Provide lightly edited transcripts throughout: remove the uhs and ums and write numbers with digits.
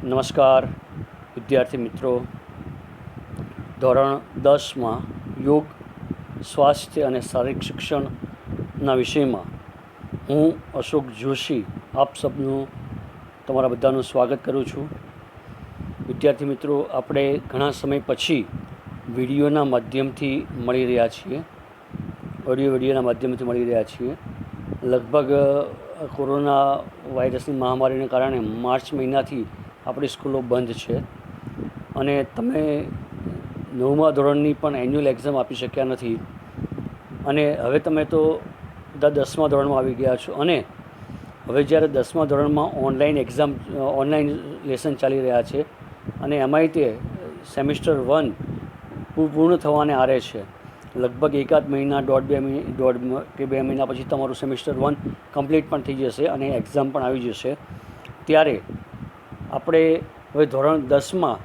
નમસ્કાર વિદ્યાર્થી મિત્રો. ધોરણ 10માં યોગ, સ્વાસ્થ્ય અને શારીરિક શિક્ષણના વિષયમાં હું અશોક જોશી આપ સબનું તમારા બધાનું સ્વાગત કરું છું. વિદ્યાર્થી મિત્રો, આપણે ઘણા સમય પછી વિડીયોના માધ્યમથી મળી રહ્યા છીએ. વિડીયોના માધ્યમથી મળી રહ્યા છીએ. લગભગ કોરોના વાયરસની મહામારીને કારણે માર્ચ મહિનાથી આપણી સ્કૂલો બંધ છે અને તમે 9મા ધોરણની પણ એન્યુઅલ એક્ઝામ આપી શક્યા નથી. અને હવે તમે તો બધા 10મા ધોરણમાં આવી ગયા છો અને હવે જ્યારે 10મા ધોરણમાં ઓનલાઈન લેસન ચાલી રહ્યા છે અને એમાંય તે સેમિસ્ટર 1 પૂર્ણ થવાને આરે છે. લગભગ એકાદ મહિના દોઢ કે બે મહિના પછી તમારું સેમિસ્ટર 1 કમ્પ્લીટ પણ થઈ જશે અને એક્ઝામ પણ આવી જશે. ત્યારે આપણે હવે ધોરણ 10માં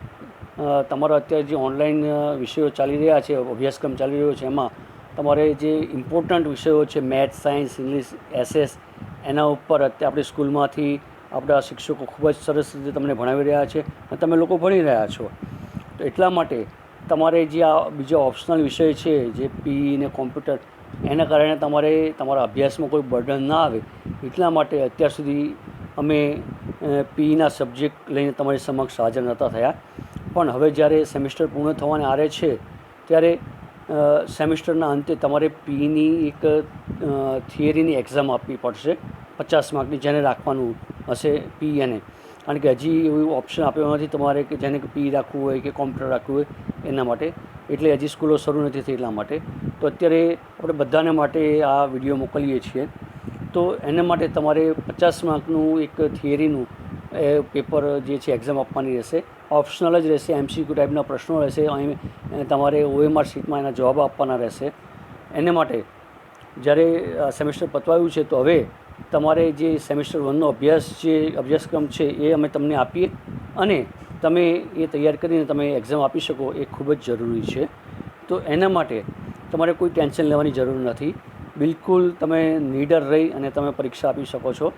તમારા અત્યારે જે ઓનલાઈન વિષયો ચાલી રહ્યા છે, અભ્યાસક્રમ ચાલી રહ્યો છે, એમાં તમારે જે ઇમ્પોર્ટન્ટ વિષયો છે મેથ્સ, સાયન્સ, ઇંગ્લિશ, એસએસ, એના ઉપર અત્યારે આપણી સ્કૂલમાંથી આપણા શિક્ષકો ખૂબ જ સરસ રીતે તમને ભણાવી રહ્યા છે અને તમે લોકો ભણી રહ્યા છો. તો એટલા માટે તમારે જે આ બીજા ઓપ્શનલ વિષય છે જે પી ને કોમ્પ્યુટર, એના કારણે તમારે તમારા અભ્યાસમાં કોઈ બર્ડન ના આવે એટલા માટે અત્યાર સુધી અમે પીના સબ્જેક્ટ લઈને તમારી સમક્ષ હાજર નહોતા થયા. પણ હવે જ્યારે સેમિસ્ટર પૂર્ણ થવાને આરે છે ત્યારે સેમિસ્ટરના અંતે તમારે પીની એક થિયરીની એક્ઝામ આપવી પડશે 50 માર્કની, જેને રાખવાનું હશે પી. એને કારણ કે હજી એવું ઓપ્શન આપ્યો નથી તમારે કે જેને પી રાખવું હોય કે કોમ્પ્યુટર રાખવું હોય એના માટે. એટલે હજી સ્કૂલો શરૂ નથી થઈ એટલા માટે. તો અત્યારે આપણે બધાને માટે આ વિડીયો મોકલીએ છીએ. તો એના માટે તમારે 50 માર્કનું એક થિયરીનું પેપર જે છે એક્ઝામ આપવાની રહેશે. ઓપ્શનલ જ રહેશે, MCQ ટાઈપના પ્રશ્નો રહેશે. અહીં તમારે OMR શીટમાં એના જવાબ આપવાના રહેશે. એને માટે જ્યારે સેમિસ્ટર પતવાયું છે તો હવે તમારે જે સેમિસ્ટર 1નો અભ્યાસક્રમ છે એ અમે તમને આપીએ અને તમે એ તૈયાર કરીને તમે એક્ઝામ આપી શકો એ ખૂબ જ જરૂરી છે. તો એના માટે તમારે કોઈ ટેન્શન લેવાની જરૂર નથી. બિલકુલ તમે નીડર રહી અને તમે પરીક્ષા આપી શકો છો.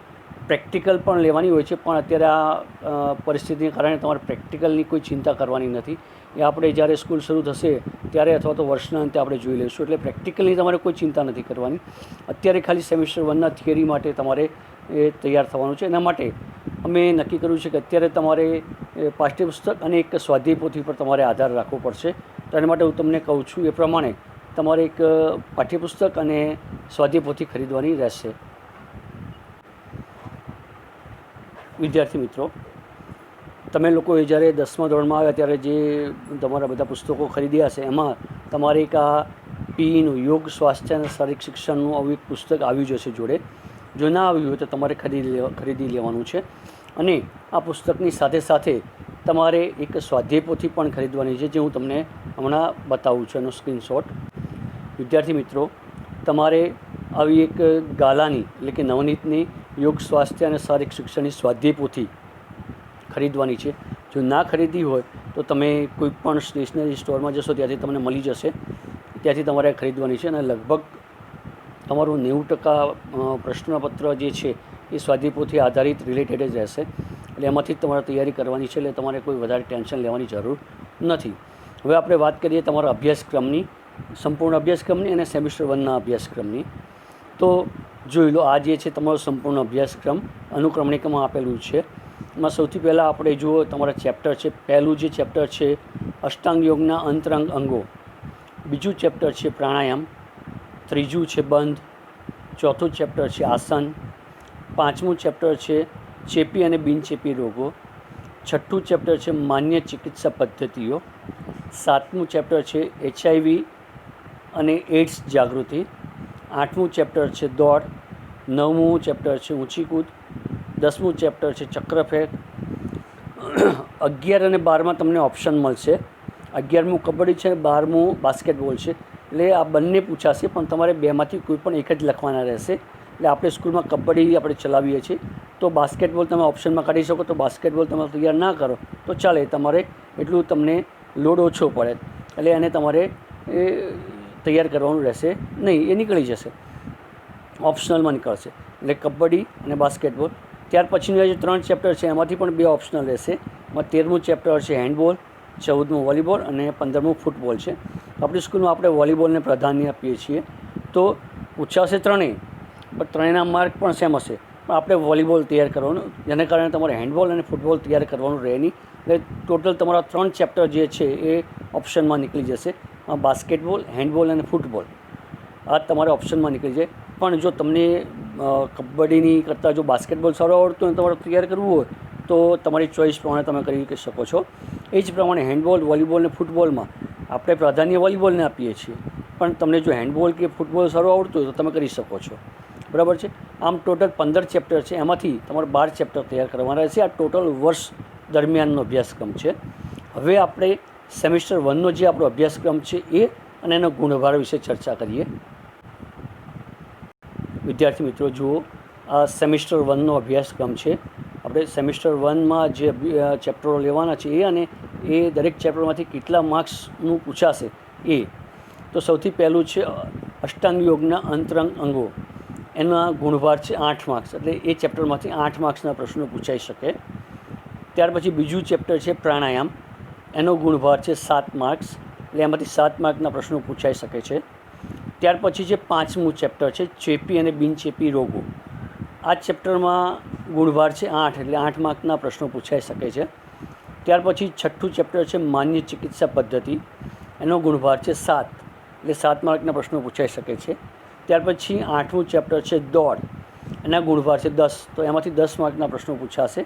પ્રેક્ટિકલ પણ લેવાની હોય છે, પણ અત્યારે આ પરિસ્થિતિને કારણે તમારે પ્રેક્ટિકલની કોઈ ચિંતા કરવાની નથી. એ આપણે જ્યારે સ્કૂલ શરૂ થશે ત્યારે અથવા તો વર્ષના અંતે આપણે જોઈ લઈશું. એટલે પ્રેક્ટિકલની તમારે કોઈ ચિંતા નથી કરવાની. અત્યારે ખાલી સેમિસ્ટર 1ના થિયરી માટે તમારે એ તૈયાર થવાનું છે. એના માટે અમે નક્કી કર્યું છે કે અત્યારે તમારે પાઠ્યપુસ્તક અને એક સ્વાધ્યાય પોથી પર તમારે આધાર રાખવો પડશે. તો એના માટે હું તમને કહું છું એ પ્રમાણે તમારે એક પાઠ્યપુસ્તક અને સ્વાધ્યાય પોથી ખરીદવાની રહેશે. વિદ્યાર્થી મિત્રો, તમે લોકોએ જ્યારે 10મા ધોરણમાં આવ્યા ત્યારે જે તમારા બધા પુસ્તકો ખરીદ્યા હશે એમાં તમારે એક આ પીનું યોગ, સ્વાસ્થ્ય અને શારીરિક શિક્ષણનું આવું એક પુસ્તક આવ્યું જશે જોડે. જો ના આવ્યું હોય તો તમારે ખરીદી લેવાનું છે. અને આ પુસ્તકની સાથે સાથે તમારે એક સ્વાધ્યાય પોથી પણ ખરીદવાની છે, જે હું તમને હમણાં બતાવું છું એનો સ્ક્રીનશોટ. વિદ્યાર્થી મિત્રો, તમારે આવી એક ગાલાની એટલે કે નવનીતની યોગ, સ્વાસ્થ્ય અને શારીરિક શિક્ષણની સ્વાધ્યાય પોથી ખરીદવાની છે. જો ના ખરીદી હોય તો તમે કોઈ પણ સ્ટેશનરી સ્ટોરમાં જશો ત્યાંથી તમને મળી જશે. ત્યાંથી તમારે ખરીદવાની છે અને લગભગ તમારું 90% પ્રશ્નપત્ર જે છે એ સ્વાધ્યાય પોથી આધારિત રિલેટેડ જ રહેશે. એટલે એમાંથી જ તમારે તૈયારી કરવાની છે. એટલે તમારે કોઈ વધારે ટેન્શન લેવાની જરૂર નથી. હવે આપણે વાત કરીએ તમારા અભ્યાસક્રમની, સંપૂર્ણ અભ્યાસક્રમની અને સેમિસ્ટર 1ના અભ્યાસક્રમની. તો જોઈ લો, આ જે છે તમારો સંપૂર્ણ અભ્યાસક્રમ અનુક્રમણિકામાં આપેલું છે. એમાં સૌથી પહેલાં આપણે જુઓ તમારા ચેપ્ટર છે. પહેલું જે ચેપ્ટર છે અષ્ટાંગ યોગના અંતરંગ અંગો, બીજું ચેપ્ટર છે પ્રાણાયામ, ત્રીજું છે બંધ, ચોથું ચેપ્ટર છે આસન, પાંચમું ચેપ્ટર છે ચેપી અને બિનચેપી રોગો, છઠ્ઠું ચેપ્ટર છે માન્ય ચિકિત્સા પદ્ધતિઓ, સાતમું ચેપ્ટર છે HIV અને એડ્સ જાગૃતિ, આઠમું ચેપ્ટર છે દોડ, નવમું ચેપ્ટર છે ઊંચી કૂદ, 10મું ચેપ્ટર છે ચક્રફેંક, 11 અને 12માં તમને ઓપ્શન મળશે. 11મું કબડ્ડી છે, 12મું બાસ્કેટબોલ છે. એટલે આ બંને પૂછાશે, પણ તમારે બેમાંથી કોઈ પણ એક જ લખવાના રહેશે. એટલે આપણે સ્કૂલમાં કબડ્ડી આપણે ચલાવીએ છીએ, તો બાસ્કેટબોલ તમે ઓપ્શનમાં કાઢી શકો. તો બાસ્કેટબોલ તમે તૈયાર ના કરો તો ચાલે, તમારે એટલું તમને લોડ ઓછો પડે. એટલે એને તમારે તૈયાર કરવાનું રહેશે નહીં, એ નીકળી જશે, ઓપ્શનલમાં નીકળશે. એટલે કબડ્ડી અને બાસ્કેટબોલ ત્યાર પછીના જે 3 ચેપ્ટર છે એમાંથી પણ 2 ઓપ્શનલ રહેશે. એમાં 13મું ચેપ્ટર છે હેન્ડબોલ, 14મું વોલીબોલ અને 15મું ફૂટબોલ છે. આપણી સ્કૂલમાં આપણે વોલીબોલને પ્રાધાન્ય આપીએ છીએ. તો પૂછાશે ત્રણેય, પણ ત્રણેયના માર્ક પણ સેમ હશે, પણ આપણે વોલીબોલ તૈયાર કરવાનું, જેને કારણે તમારે હેન્ડબોલ અને ફૂટબોલ તૈયાર કરવાનું રહે નહીં. એટલે ટોટલ તમારા 3 ચેપ્ટર જે છે એ ઓપ્શનમાં નીકળી જશે. બાસ્કેટબોલ, હેન્ડબોલ અને ફૂટબોલ આ તમારે ઓપ્શનમાં નીકળી જાય. પણ જો તમને કબડ્ડીની કરતાં જો બાસ્કેટબોલ સારો આવડતું હોય તમારે તૈયાર કરવું હોય તો તમારી ચોઈસ પ્રમાણે તમે કરી શકો છો. એ જ પ્રમાણે હેન્ડબોલ, વોલીબોલ અને ફૂટબોલમાં આપણે પ્રાધાન્ય વોલીબોલને આપીએ છીએ, પણ તમને જો હેન્ડબોલ કે ફૂટબોલ સારું આવડતું હોય તો તમે કરી શકો છો. બરાબર છે. આમ ટોટલ 15 ચેપ્ટર છે, એમાંથી તમારે 12 ચેપ્ટર તૈયાર કરવાના રહેશે. આ ટોટલ વર્ષ દરમિયાનનો અભ્યાસક્રમ છે. હવે આપણે સેમિસ્ટર 1નો જે આપણો અભ્યાસક્રમ છે એ અને એનો ગુણભાર વિશે ચર્ચા કરીએ. વિદ્યાર્થી મિત્રો જુઓ, આ સેમિસ્ટર 1નો અભ્યાસક્રમ છે. આપણે સેમિસ્ટર 1માં જે ચેપ્ટરો લેવાના છે એ અને એ દરેક ચેપ્ટરમાંથી કેટલા માર્ક્સનું પૂછાશે એ. તો સૌથી પહેલું છે અષ્ટાંગ યોગના અંતરંગ અંગો. એના ગુણભાર છે 8 માર્ક્સ, એટલે એ ચેપ્ટરમાંથી 8 માર્ક્સના પ્રશ્નો પૂછાઈ શકે. ત્યાર પછી બીજું ચેપ્ટર છે પ્રાણાયામ, એનો ગુણભાર છે 7 માર્ક્સ, એટલે એમાંથી 7 માર્કના પ્રશ્નો પૂછાઈ શકે છે. ત્યાર પછી જે 5મું ચેપ્ટર છે ચેપી અને બિનચેપી રોગો. આ ચેપ્ટરમાં ગુણભાર છે 8, એટલે 8 માર્કના પ્રશ્નો પૂછાઈ શકે છે. ત્યાર પછી 6થું ચેપ્ટર છે માન્ય ચિકિત્સા પદ્ધતિ, એનો ગુણભાર છે 7, એટલે 7 માર્કના પ્રશ્નો પૂછાઈ શકે છે. ત્યાર પછી 8મું ચેપ્ટર છે દોડ, એના ગુણભાર છે 10, તો એમાંથી 10 માર્કના પ્રશ્નો પૂછાશે.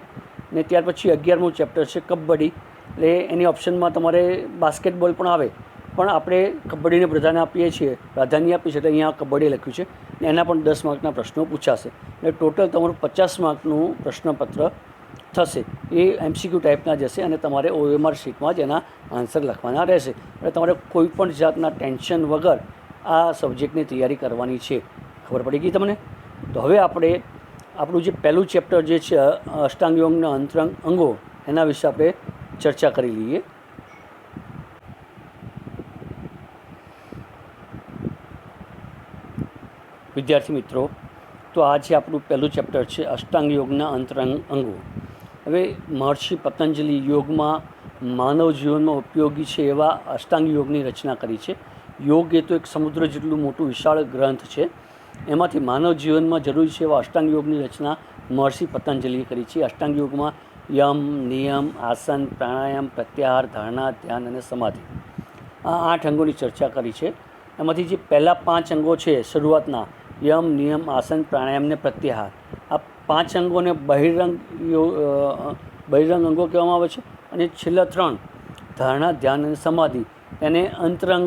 ને ત્યાર પછી 11મું ચેપ્ટર છે કબડ્ડી, એટલે એની ઓપ્શનમાં તમારે બાસ્કેટબોલ પણ આવે, પણ આપણે કબડ્ડીને પ્રાધાન્ય આપીએ છીએ એટલે અહીંયા કબડ્ડી લખ્યું છે. ને એના પણ 10 માર્કના પ્રશ્નો પૂછાશે. એટલે ટોટલ તમારું 50 માર્કનું પ્રશ્નપત્ર થશે. એ MCQ ટાઈપના જશે અને તમારે OMR શીટમાં જ એના આન્સર લખવાના રહેશે. એટલે તમારે કોઈ પણ જાતના ટેન્શન વગર આ સબ્જેક્ટની તૈયારી કરવાની છે. ખબર પડી ગઈ તમને? તો હવે આપણે આપણું જે પહેલું ચેપ્ટર જે છે અષ્ટાંગ યોગના અંતરંગ અંગો, એના વિશે આપણે ચર્ચા કરી લઈએ. વિદ્યાર્થી મિત્રો, તો આ જે આપણું પહેલું ચેપ્ટર છે અષ્ટાંગ યોગના અંતરંગ અંગો. હવે મહર્ષિ પતંજલિ યોગમાં માનવ જીવનમાં ઉપયોગી છે એવા અષ્ટાંગ યોગની રચના કરી છે. યોગ એ તો એક સમુદ્ર જેટલું મોટું વિશાળ ગ્રંથ છે. એમાંથી માનવ જીવનમાં જરૂરી છે એવા અષ્ટાંગ યોગની રચના મહર્ષિ પતંજલિએ કરી છે. અષ્ટાંગ યોગમાં યમ, નિયમ, આસન, પ્રાણાયામ, પ્રત્યાહાર, ધારણા, ધ્યાન અને સમાધિ, આ 8 અંગોની ચર્ચા કરી છે. એમાંથી જે પહેલાં 5 અંગો છે શરૂઆતના, યમ, નિયમ, આસન, પ્રાણાયામ ને પ્રત્યાહાર, આ 5 અંગોને બહિરંગ અંગો કહેવામાં આવે છે. અને છેલ્લા 3 ધારણા, ધ્યાન અને સમાધિ, એને અંતરંગ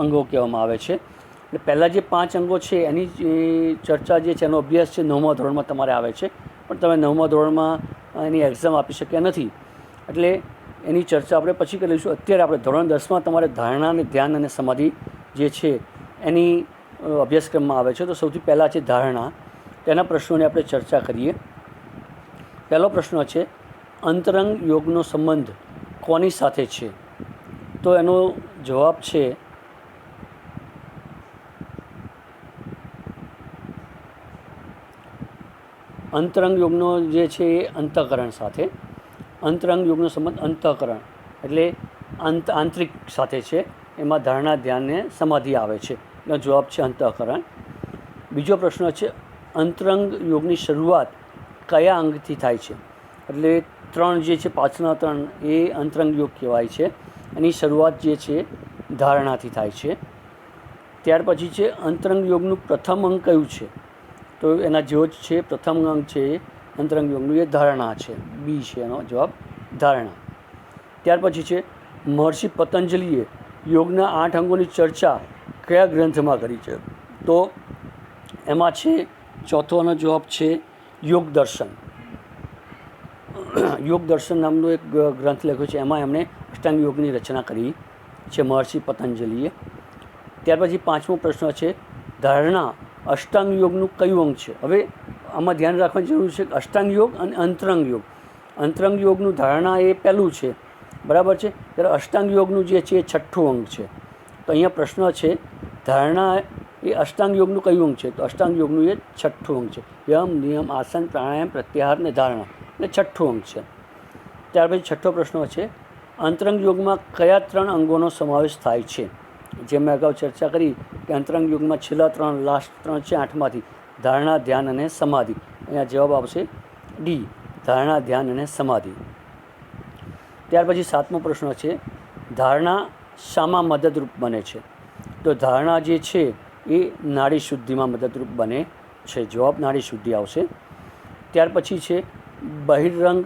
અંગો કહેવામાં આવે છે. એટલે પહેલાં જે 5 અંગો છે એની ચર્ચા જે છે એનો અભ્યાસ છે 9મા ધોરણમાં તમારે આવે છે, પણ તમે 9મા ધોરણમાં એની એક્ઝામ આપી શક્યા નથી, એટલે એની ચર્ચા આપણે પછી કરીશું. અત્યારે આપણે ધોરણ 10માં તમારે ધારણા અને ધ્યાન અને સમાધિ જે છે એની અભ્યાસક્રમમાં આવે છે. તો સૌથી પહેલાં છે ધારણા, તેના પ્રશ્નોની આપણે ચર્ચા કરીએ. પહેલો પ્રશ્ન છે અંતરંગ યોગનો સંબંધ કોની સાથે છે? તો એનો જવાબ છે અંતરંગ યોગનો જે છે એ અંતઃકરણ સાથે. અંતરંગ યોગનો સંબંધ અંતઃકરણ એટલે આંતરિક સાથે છે. એમાં ધારણા, ધ્યાન ને સમાધિ આવે છે. એનો જવાબ છે અંતઃકરણ. બીજો પ્રશ્ન છે અંતરંગ યોગની શરૂઆત કયા અંગથી થાય છે? એટલે 3 જે છે પાછળના 3 એ અંતરંગ યોગ કહેવાય છે. એની શરૂઆત જે છે ધારણાથી થાય છે. ત્યાર પછી છે અંતરંગ યોગનું પ્રથમ અંગ કયું છે? તો એના જેવો જ છે, પ્રથમ અંગ છે અંતરંગ યોગનું એ ધારણા છે, બી છે એનો જવાબ, ધારણા. ત્યાર પછી છે મહર્ષિ પતંજલિએ યોગના 8 અંગોની ચર્ચા કયા ગ્રંથમાં કરી છે? તો એમાં છે ચોથોનો જવાબ છે યોગ દર્શન. યોગ દર્શન નામનો એક ગ્રંથ લખ્યો છે, એમાં એમણે અષ્ટાંગ યોગની રચના કરી છે મહર્ષિ પતંજલિએ. ત્યાર પછી 5મો પ્રશ્ન છે ધારણા અષ્ટાંગ યોગનું કયું અંગ છે? હવે આમાં ધ્યાન રાખવાની જરૂર છે કે અષ્ટાંગ યોગ અને અંતરંગ યોગ. અંતરંગ યોગનું ધારણા એ પહેલું છે, બરાબર છે, ત્યારે અષ્ટાંગ યોગનું જે છે એ 6થું અંગ છે. તો અહીંયા પ્રશ્ન છે ધારણા એ અષ્ટાંગ યોગનું કયું અંગ છે? તો અષ્ટાંગ યોગનું એ છઠ્ઠું અંગ છે. યમ, નિયમ, આસન, પ્રાણાયામ, પ્રત્યાહાર ને ધારણા એટલે છઠ્ઠું અંગ છે. ત્યાર પછી છઠ્ઠો પ્રશ્ન છે, અંતરંગ યોગમાં કયા 3 અંગોનો સમાવેશ થાય છે? જેમ મેં અગાઉ ચર્ચા કરી કે અંતરંગ યોગમાં છેલ્લા 3 લાસ્ટ 3 છે 8માંથી ધારણા, ધ્યાન અને સમાધિ. અહીંયા જવાબ આવશે ડી, ધારણા, ધ્યાન અને સમાધિ. ત્યાર પછી 7મો પ્રશ્ન છે, ધારણા શામાં મદદરૂપ બને છે? તો ધારણા જે છે એ નાડી શુદ્ધિમાં મદદરૂપ બને છે. જવાબ નાડી શુદ્ધિ આવશે. ત્યાર પછી છે, બહિરંગ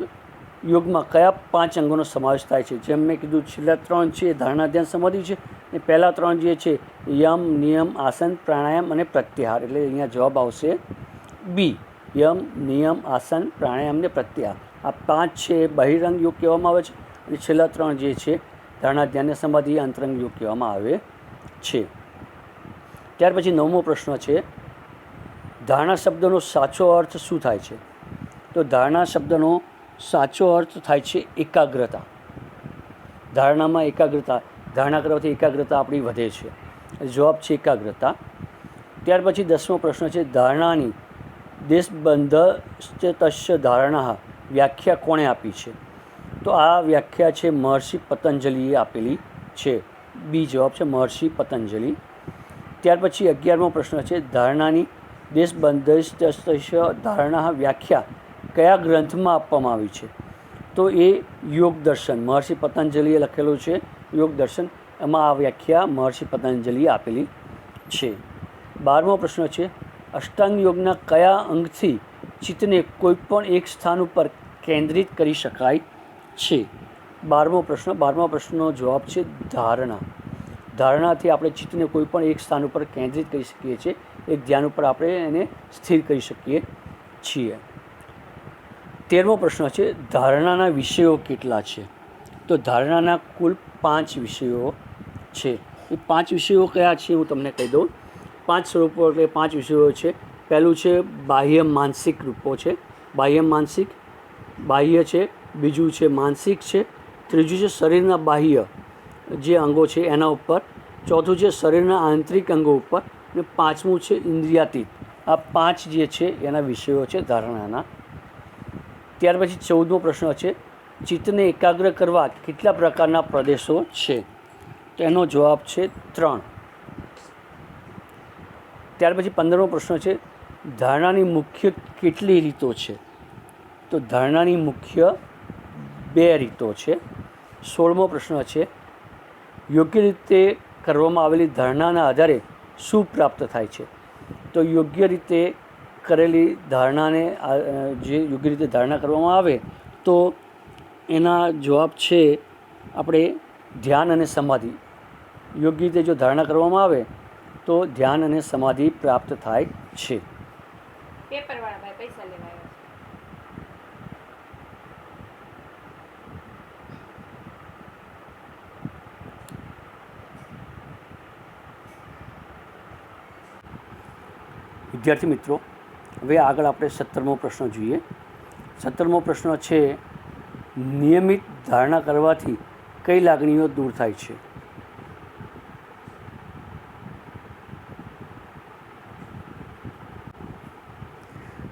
યોગમાં કયા 5 અંગોનો સમાવેશ થાય છે? જેમ મેં કીધું છેલ્લા 3 છે ધારણા, ધ્યાન, સમાધિ છે અને પહેલા 3 જે છે યમ, નિયમ, આસન, પ્રાણાયામ અને પ્રત્યાહાર. એટલે અહીંયા જવાબ આવશે બી, યમ, નિયમ, આસન, પ્રાણાયામ ને પ્રત્યાહાર. આ 5 છે બહિરંગ યોગ કહેવામાં આવે છે અને છેલ્લા 3 જે છે ધારણા, ધ્યાન અને સમાધિ અંતરંગ યોગ કહેવામાં આવે છે. ત્યાર પછી 9મો પ્રશ્ન છે, ધારણા શબ્દનો સાચો અર્થ શું થાય છે? તો ધારણા શબ્દનો સાચો અર્થ થાય છે એકાગ્રતા. ધારણામાં એકાગ્રતા, ધારણા કરવાથી એકાગ્રતા આપણી વધે છે. જવાબ છે એકાગ્રતા. ત્યાર પછી 10મો પ્રશ્ન છે, ધારણાની દેશબંધસ્ય ધારણા વ્યાખ્યા કોણે આપી છે? તો આ વ્યાખ્યા છે મહર્ષિ પતંજલિએ આપેલી છે. બી જવાબ છે મહર્ષિ પતંજલિ. ત્યાર પછી 11મો પ્રશ્ન છે, ધારણાની દેશબંધસ્ય ધારણા વ્યાખ્યા કયા ગ્રંથમાં આપવામાં આવી છે? તો એ યોગ દર્શન, મહર્ષિ પતંજલિએ લખેલું છે યોગ દર્શન. એમાં આ વ્યાખ્યા મહર્ષિ પતંજલિએ આપેલી છે. 12મો પ્રશ્ન છે, અષ્ટાંગ યોગના કયા અંગથી ચિત્તને કોઈપણ એક સ્થાન ઉપર કેન્દ્રિત કરી શકાય છે? 12મા પ્રશ્નનો જવાબ છે ધારણા. ધારણાથી આપણે ચિત્તને કોઈપણ એક સ્થાન ઉપર કેન્દ્રિત કરી શકીએ છીએ. એક ધ્યાન ઉપર આપણે એને સ્થિર કરી શકીએ છીએ. 13મો પ્રશ્ન છે, ધારણાના વિષયો કેટલા છે? તો ધારણાના કુલ 5 વિષયો છે. એ 5 વિષયો કયા છે હું તમને કહી દઉં. 5 સ્વરૂપો એટલે 5 વિષયો છે. પહેલું છે બાહ્ય માનસિક રૂપો છે, બાહ્ય માનસિક, બાહ્ય છે. બીજું છે માનસિક છે. ત્રીજું છે શરીરના બાહ્ય જે અંગો છે એના ઉપર. ચોથું છે શરીરના આંતરિક અંગો ઉપર. અને 5મું છે ઇન્દ્રિયાતીત. આ 5 જે છે એના વિષયો છે ધારણાના. ત્યાર પછી 14મો પ્રશ્ન છે, ચિત્તને એકાગ્ર કરવા કેટલા પ્રકારના પ્રદેશો છે? તો એનો જવાબ છે 3. ત્યાર પછી 15મો પ્રશ્ન છે, ધારણાની મુખ્ય કેટલી રીતો છે? તો ધારણાની મુખ્ય 2 રીતો છે. 16મો પ્રશ્ન છે, યોગ્ય રીતે કરવામાં આવેલી ધારણાના આધારે શું પ્રાપ્ત થાય છે? તો યોગ્ય રીતે કરેલી ધારણાને જે યોગ્ય રીતે ધારણા કરવામાં આવે તો એના જવાબ છે આપણે ધ્યાન અને સમાધિ. યોગ્ય રીતે જો ધારણા કરવામાં આવે તો ધ્યાન અને સમાધિ પ્રાપ્ત થાય છે. પેપરવાળા ભાઈ પૈસા લેવા આવ્યા છે. વિદ્યાર્થી મિત્રો, હવે આગળ આપણે 17મો પ્રશ્ન જોઈએ. 17મો પ્રશ્ન છે, નિયમિત ધારણા કરવાથી કઈ લાગણીઓ દૂર થાય છે?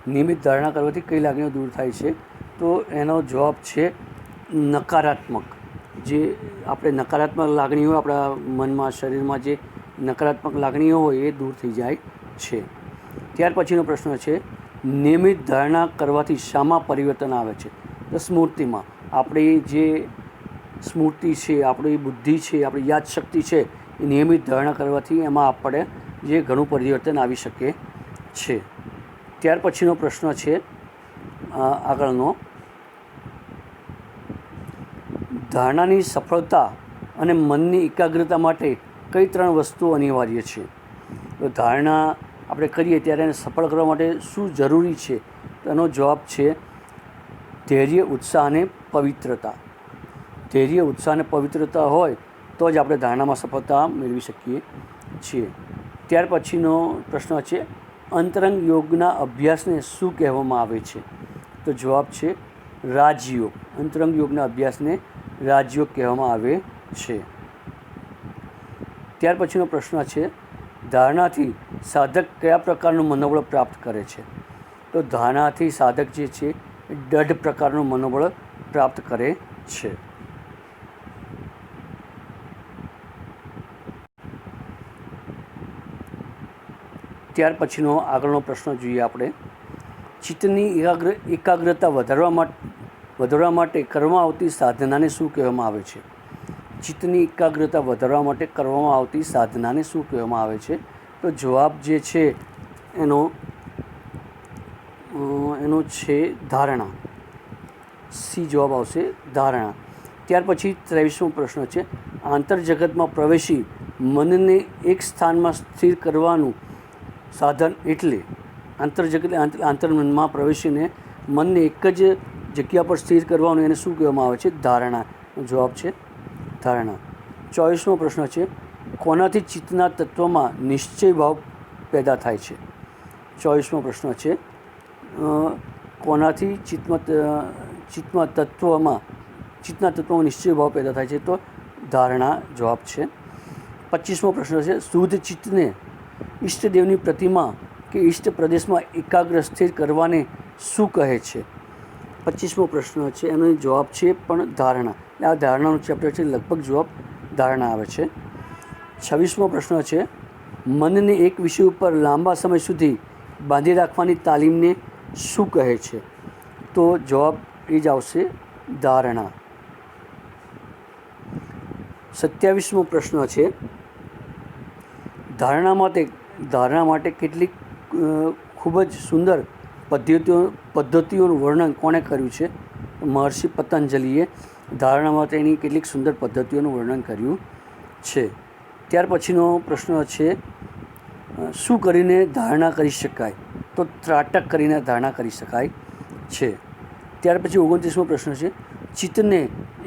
નિયમિત ધારણા કરવાથી કઈ લાગણીઓ દૂર થાય છે? તો એનો જવાબ છે નકારાત્મક. જે આપણે નકારાત્મક લાગણીઓ આપણા મનમાં, શરીરમાં જે નકારાત્મક લાગણીઓ હોય એ દૂર થઈ જાય છે. ત્યાર પછીનો પ્રશ્ન છે, નિયમિત ધારણા કરવાથી શામાં પરિવર્તન આવે છે? તો સ્મૃતિમાં. આપણી જે સ્મૃતિ છે, આપણી બુદ્ધિ છે, આપણી યાદશક્તિ છે એ નિયમિત ધારણા કરવાથી એમાં આપણે જે ઘણું પરિવર્તન આવી શકે છે. ત્યાર પછીનો પ્રશ્ન છે આગળનો, ધારણાની સફળતા અને મનની એકાગ્રતા માટે કઈ 3 વસ્તુઓ અનિવાર્ય છે? તો ધારણા આપણે કરીએ ત્યારે એને સફળ કરવા માટે શું જરૂરી છે? તો એનો જવાબ છે ધૈર્ય, ઉત્સાહ અને પવિત્રતા. ધૈર્ય, ઉત્સાહ અને પવિત્રતા હોય તો જ આપણે ધારણામાં સફળતા મેળવી શકીએ છીએ. ત્યાર પછીનો પ્રશ્ન છે, અંતરંગ યોગના અભ્યાસને શું કહેવામાં આવે છે? તો જવાબ છે રાજયોગ. અંતરંગ યોગના અભ્યાસને રાજયોગ કહેવામાં આવે છે. ત્યાર પછીનો પ્રશ્ન છે, ધારણાથી સાધક કયા પ્રકારનું મનોબળ પ્રાપ્ત કરે છે? તો ધારણાથી સાધક જે છે એ દઢ પ્રકારનું મનોબળ પ્રાપ્ત કરે છે. ત્યાર પછીનો આગળનો પ્રશ્ન જોઈએ આપણે. ચિત્તની એકાગ્રતા વધારવા માટે કરવામાં આવતી સાધનાને શું કહેવામાં આવે છે? ચિત્તની એકાગ્રતા વધારવા માટે કરવામાં આવતી સાધનાને શું કહેવામાં આવે છે? તો જવાબ જે છે એનો છે ધારણા. સી જવાબ આવશે, ધારણા. ત્યાર પછી 23મો પ્રશ્ન છે. આંતરજગતમાં પ્રવેશી મનને એક સ્થાનમાં સ્થિર કરવાનું સાધન એટલે? આંતરમનમાં પ્રવેશીને મનને એક જ જગ્યા પર સ્થિર કરવાનું એને શું કહેવામાં આવે છે? ધારણા. જવાબ છે ધારણા. 24મો પ્રશ્ન છે. કોનાથી ચિત્તના તત્વમાં નિશ્ચય ભાવ પેદા થાય છે? 24મો પ્રશ્ન છે. કોનાથી ચિત્તના તત્વમાં નિશ્ચય ભાવ પેદા થાય છે? તો ધારણા જવાબ છે. 25મો પ્રશ્ન છે. શુદ્ધ ચિત્તને ઈષ્ટદેવની પ્રતિમા કે ઈષ્ટ પ્રદેશમાં એકાગ્ર સ્થિર કરવાને શું કહે છે? 25મો પ્રશ્ન છે, એનો જવાબ છે પણ ધારણા. આ ધારણાનું ચેપ્ટર છે, લગભગ જવાબ ધારણા આવે છે. 26મો પ્રશ્ન છે. મનને એક વિષય ઉપર લાંબા સમય સુધી બાંધી રાખવાની તાલીમને શું કહે છે? તો જવાબ એ જ આવશે, ધારણા. 27મો પ્રશ્ન છે. ધારણા માટે કેટલીક ખૂબ જ સુંદર પદ્ધતિઓનું વર્ણન કોણે કર્યું છે? મહર્ષિ પતંજલિએ ધારણા માટેની કેટલીક સુંદર પદ્ધતિઓનું વર્ણન કર્યું છે. ત્યાર પછીનો પ્રશ્ન છે. શું કરીને ધારણા કરી શકાય? તો ત્રાટક કરીને ધારણા કરી શકાય છે. ત્યાર પછી 29મો પ્રશ્ન છે. ચિત્તને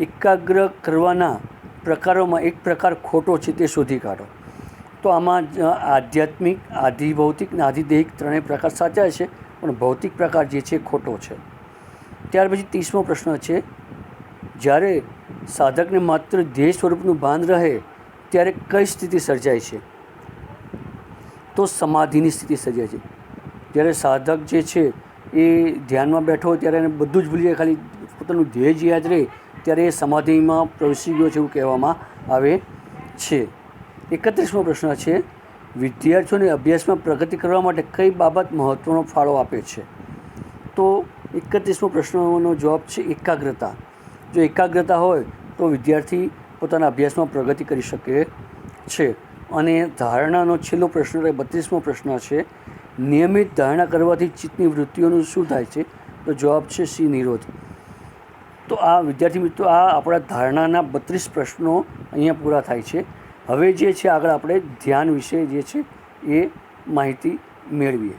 એકાગ્ર કરવાના પ્રકારોમાં એક પ્રકાર ખોટો છે તે શોધી કાઢો. તો આમાં આધ્યાત્મિક, આધિભૌતિક અને આધિદૈહિક ત્રણેય પ્રકાર સાચા છે, પણ ભૌતિક પ્રકાર જે છે ખોટો છે. ત્યાર પછી 30મો પ્રશ્ન છે. જ્યારે સાધકને માત્ર ધ્યેય સ્વરૂપનું ભાન રહે ત્યારે કઈ સ્થિતિ સર્જાય છે? તો સમાધિની સ્થિતિ સર્જાય છે. જ્યારે સાધક જે છે એ ધ્યાનમાં બેઠો હોય ત્યારે એને બધું જ ભૂલી જાય, ખાલી પોતાનું ધ્યેય જ યાદ રહે, ત્યારે એ સમાધિમાં પ્રવેશી ગયો છે એવું કહેવામાં આવે છે. 31મો પ્રશ્ન છે. વિદ્યાર્થીઓને અભ્યાસમાં પ્રગતિ કરવા માટે કઈ બાબત મહત્ત્વનો ફાળો આપે છે? તો 31મો પ્રશ્નનો જવાબ છે એકાગ્રતા. જો એકાગ્રતા હોય તો વિદ્યાર્થી પોતાના અભ્યાસમાં પ્રગતિ કરી શકે છે. અને ધારણાનો છેલ્લો પ્રશ્ન 32મો પ્રશ્ન છે. નિયમિત ધારણા કરવાથી ચિત્તની વૃત્તિઓનું શું થાય છે? તો જવાબ છે સી, નિરોધ. તો આ વિદ્યાર્થી મિત્રો, આ આપણા ધારણાના 32 પ્રશ્નો અહીંયા પૂરા થાય છે. હવે જે છે આગળ આપણે ધ્યાન વિશે જે છે એ માહિતી મેળવીએ.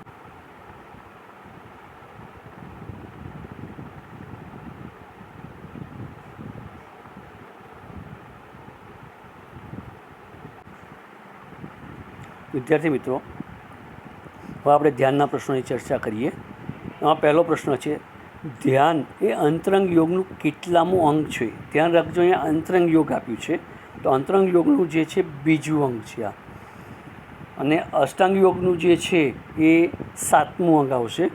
વિદ્યાર્થી મિત્રો, હવે આપણે ધ્યાનના પ્રશ્નોની ચર્ચા કરીએ. આમાં પહેલો પ્રશ્ન છે. ધ્યાન એ અંતરંગ યોગનું કેટલામું અંગ છે? ધ્યાન રાખજો, અહીંયા અંતરંગ યોગ આપ્યું છે, તો અંતરંગ યોગનું જે છે બીજું અંગ છે આ. અને અષ્ટાંગ યોગનું જે છે એ 7મું અંગ આવશે.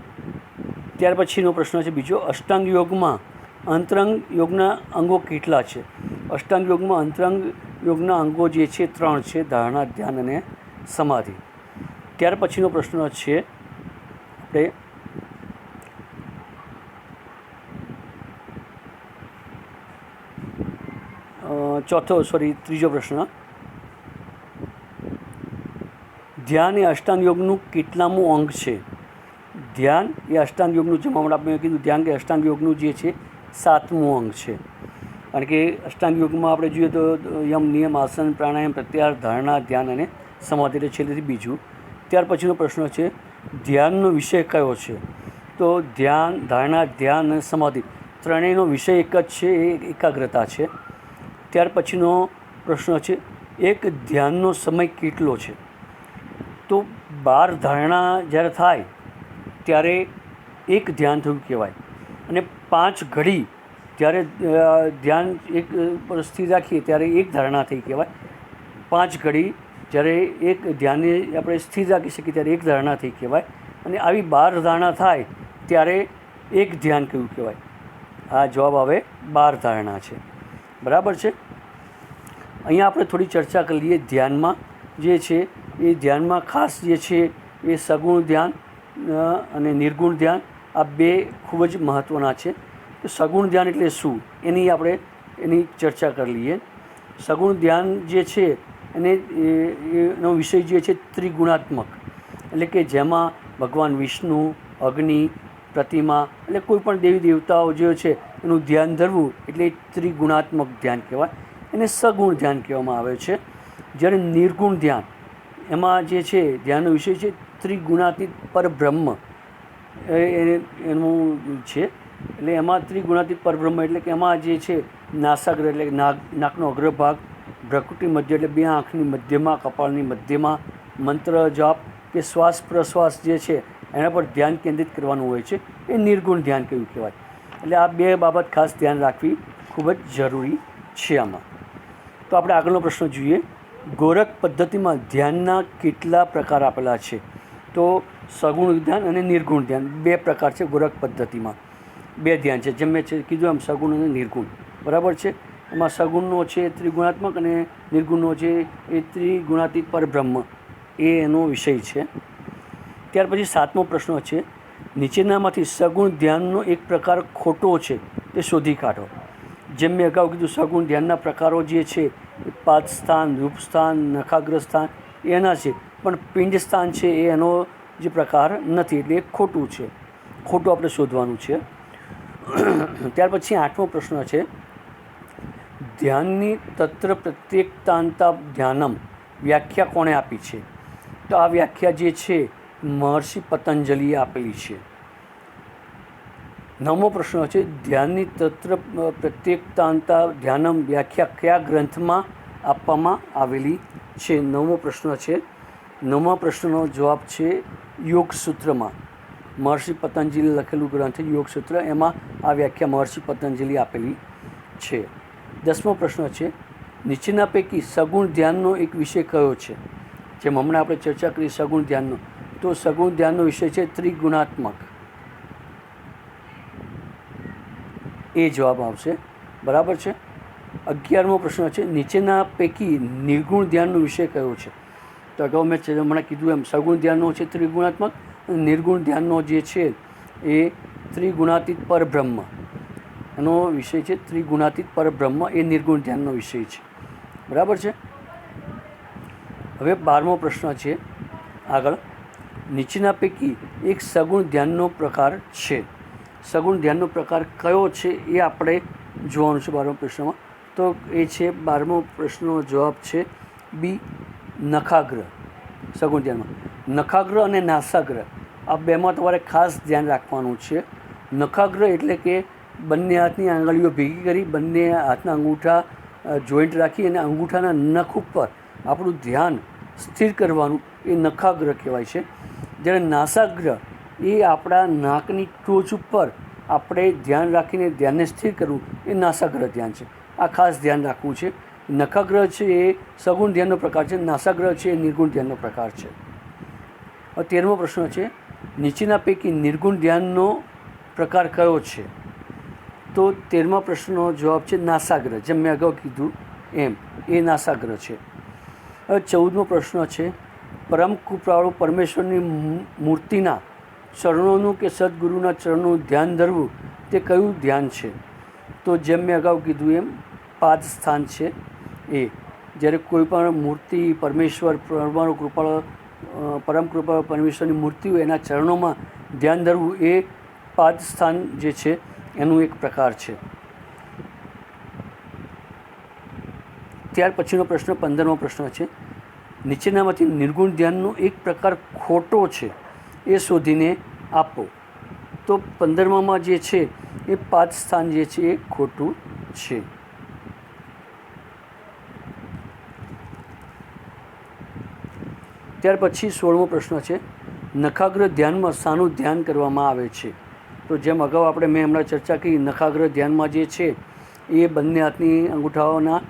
ત્યાર પછીનો પ્રશ્ન છે બીજો. અષ્ટાંગ યોગમાં અંતરંગ યોગના અંગો કેટલા છે? અષ્ટાંગ યોગમાં અંતરંગ યોગના અંગો જે છે 3 છે: ધારણા, ધ્યાન અને સમાધિ. ત્યાર પછીનો પ્રશ્ન છે આપણે ત્રીજો પ્રશ્ન. ધ્યાન એ અષ્ટાંગ યોગનું કેટલામું અંગ છે? ધ્યાન એ અષ્ટાંગ યોગનું, જેમ હમણાં આપણે કીધું, ધ્યાન કે અષ્ટાંગ યોગનું જે છે 7મું અંગ છે. કારણ કે અષ્ટાંગ યોગમાં આપણે જોઈએ તો યમ, નિયમ, આસન, પ્રાણાયામ, પ્રત્યાહાર, ધારણા, ધ્યાન અને સમાધિ, એટલે છેલ્લેથી બીજું. ત્યાર પછીનો પ્રશ્ન છે. ધ્યાનનો વિષય કયો છે? તો ધ્યાન, ધારણા, ધ્યાન અને સમાધિ ત્રણેયનો વિષય એક જ છે, એ એકાગ્રતા છે. ત્યાર પછીનો પ્રશ્ન છે. એક ધ્યાનનો સમય કેટલો છે? તો 12 ધારણા જ્યારે થાય ત્યારે એક ધ્યાન થયું કહેવાય, અને 5 ઘડી જ્યારે ધ્યાન એક પર સ્થિર રાખીએ ત્યારે એક ધારણા થઈ કહેવાય. 5 ઘડી જ્યારે એક ધ્યાનને આપણે સ્થિર રાખી શકીએ ત્યારે એક ધારણા થઈ કહેવાય, અને આવી 12 ધારણા થાય ત્યારે એક ધ્યાન કયું કહેવાય? આ જવાબ આવે 12 ધારણા છે. બરાબર છે. અહીંયા આપણે થોડી ચર્ચા કરી લઈએ. ધ્યાનમાં જે છે એ ધ્યાનમાં ખાસ જે છે એ સગુણ ધ્યાન અને નિર્ગુણ ધ્યાન આ બે ખૂબ જ મહત્ત્વના છે. તો સગુણ ધ્યાન એટલે શું એની ચર્ચા કરી લઈએ. સગુણ ધ્યાન જે છે એનો વિષય જે છે ત્રિગુણાત્મક, એટલે કે જેમાં ભગવાન વિષ્ણુ, અગ્નિ, પ્રતિમા એટલે કોઈ પણ દેવી દેવતાઓ જે છે એનું ધ્યાન ધરવું એટલે ત્રિગુણાત્મક ધ્યાન કહેવાય. એને સગુણ ધ્યાન કહેવામાં આવે છે. જ્યારે નિર્ગુણ ધ્યાન એમાં જે છે ધ્યાનનો વિષય છે ત્રિગુણાતીત પરબ્રહ્મ એનું છે. એટલે એમાં ત્રિગુણાતીત પરબ્રહ્મ એટલે કે એમાં જે છે નાસાગ્ર એટલે કે નાકનો અગ્રભાગ, ભ્રકુટી મધ્ય એટલે બે આંખની મધ્યમાં, કપાળની મધ્યમાં મંત્ર જાપ કે શ્વાસ પ્રશ્વાસ જે છે એના પર ધ્યાન કેન્દ્રિત કરવાનું હોય છે. એ નિર્ગુણ ધ્યાન કયું કહેવાય. એટલે આ બે બાબત ખાસ ધ્યાન રાખવી ખૂબ જ જરૂરી છે આમાં. તો આપણે આગળનો પ્રશ્ન જોઈએ. ગોરખ પદ્ધતિમાં ધ્યાનના કેટલા પ્રકાર આપેલા છે? તો સગુણ ધ્યાન અને નિર્ગુણ ધ્યાન બે પ્રકાર છે. ગોરખ પદ્ધતિમાં બે ધ્યાન છે, જેમ મેં કીધું એમ સગુણ અને નિર્ગુણ. બરાબર છે. એમાં સગુણનો છે ત્રિગુણાત્મક અને નિર્ગુણનો છે એ ત્રિગુણાતીત પરબ્રહ્મ, એ એનો વિષય છે. ત્યાર પછી 7મો પ્રશ્ન છે. નીચેનામાંથી સગુણ ધ્યાનનો એક પ્રકાર ખોટો છે તે શોધી કાઢો. જેમ મેં અગાઉ કીધું સગુણ ધ્યાનના પ્રકારો જે છે એ પાદ સ્થાન, રૂપ સ્થાન, નખાગ્ર સ્થાન એના છે, પણ પિંડ સ્થાન છે એ એનો જે પ્રકાર નથી, એટલે એ ખોટું છે. ખોટું આપણે શોધવાનું છે. ત્યાર પછી 8મો પ્રશ્ન છે. ધ્યાનની તત્ર પ્રત્યેકતાંતા ધ્યાનમ વ્યાખ્યા કોણે આપી છે? તો આ વ્યાખ્યા જે છે મહર્ષિ પતંજલિએ આપેલી છે. 9મો પ્રશ્ન છે. ધ્યાનની તત્ર પ્રત્યેકતાંતા ધ્યાનમ વ્યાખ્યા કયા ગ્રંથમાં આપવામાં આવેલી છે? 9મો પ્રશ્ન છે. 9મા પ્રશ્નનો જવાબ છે યોગ સૂત્રમાં. મહર્ષિ પતંજલિએ લખેલું ગ્રંથ યોગ સૂત્ર, એમાં આ વ્યાખ્યા મહર્ષિ પતંજલિએ આપેલી છે. 10મો પ્રશ્ન છે. નીચેના પૈકી સગુણ ધ્યાનનો એક વિષય કયો છે? જેમ હમણાં આપણે ચર્ચા કરી સગુણ ધ્યાનનો, તો સગુણ ધ્યાનનો વિષય છે ત્રિગુણાત્મક. એ જવાબ આવશે. બરાબર છે. 11મો પ્રશ્ન છે. નીચેના પૈકી નિર્ગુણ ધ્યાનનો વિષય કયો છે? તો અગાઉ મેં હમણાં કીધું એમ સગુણ ધ્યાનનો છે ત્રિગુણાત્મક, નિર્ગુણ ધ્યાનનો જે છે એ ત્રિગુણાતીત પરબ્રહ્મ, એનો વિષય છે ત્રિગુણાતીત પરબ્રહ્મ, એ નિર્ગુણ ધ્યાનનો વિષય છે. બરાબર છે. હવે 12મો પ્રશ્ન છે આગળ. નીચેના પૈકી એક સગુણ ધ્યાનનો પ્રકાર છે. સગુણ ધ્યાનનો પ્રકાર કયો છે એ આપણે જોવાનું છે 12મા પ્રશ્નમાં. તો એ છે 12મો પ્રશ્નનો જવાબ છે બી, નખાગ્ર. સગુણ ધ્યાનમાં નખાગ્ર અને નાસાગ્ર આ બેમાં તમારે ખાસ ધ્યાન રાખવાનું છે. નખાગ્ર એટલે કે બંને હાથની આંગળીઓ ભેગી કરી બંને હાથના અંગૂઠા જોઈન્ટ રાખી અને અંગૂઠાના નખ ઉપર આપણું ધ્યાન સ્થિર કરવાનું, એ નખાગ્ર કહેવાય છે. જ્યારે નાસાગ્ર એ આપણા નાકની ટોચ ઉપર આપણે ધ્યાન રાખીને ધ્યાનને સ્થિર કરવું, એ નાસાગ્ર ધ્યાન છે. આ ખાસ ધ્યાન રાખવું છે. નખાગ્ર છે એ સગુણ ધ્યાનનો પ્રકાર છે, નાસાગ્ર છે એ નિર્ગુણ ધ્યાનનો પ્રકાર છે. 13મો પ્રશ્ન છે. નીચેના પૈકી નિર્ગુણ ધ્યાનનો પ્રકાર કયો છે? તો 13મા પ્રશ્નનો જવાબ છે નાસાગ્ર. જેમ મેં અગાઉ કીધું એમ એ નાસાગ્ર છે. હવે 14મો પ્રશ્ન છે. પરમ કૃપાળુ પરમેશ્વરની મૂર્તિના ચરણોનું કે સદગુરુના ચરણોનું ધ્યાન ધરવું તે કયું ધ્યાન છે? તો જેમ મેં અગાઉ કીધું એમ પાદ સ્થાન છે એ. જ્યારે કોઈ પણ મૂર્તિ પરમેશ્વર પરમ કૃપાળુ પરમેશ્વરની મૂર્તિ હોય એના ચરણોમાં ધ્યાન ધરવું એ પાદ સ્થાન જે છે એનું એક પ્રકાર છે. ત્યાર પછીનો પ્રશ્ન 15મો પ્રશ્ન છે. નીચેનામાંથી નિર્ગુણ ધ્યાનનો એક પ્રકાર ખોટો છે એ શોધીને આપો. તો 15મામાં જે છે એ પાદ સ્થાન જે છે એ ખોટું છે. ત્યાર પછી 16મો પ્રશ્ન છે. નખાગ્ર ધ્યાનમાં શાનું ધ્યાન કરવામાં આવે છે? તો જેમ અગાઉ મેં હમણાં ચર્ચા કરી, નખાગ્ર ધ્યાનમાં જે છે એ બંને હાથની અંગૂઠાઓના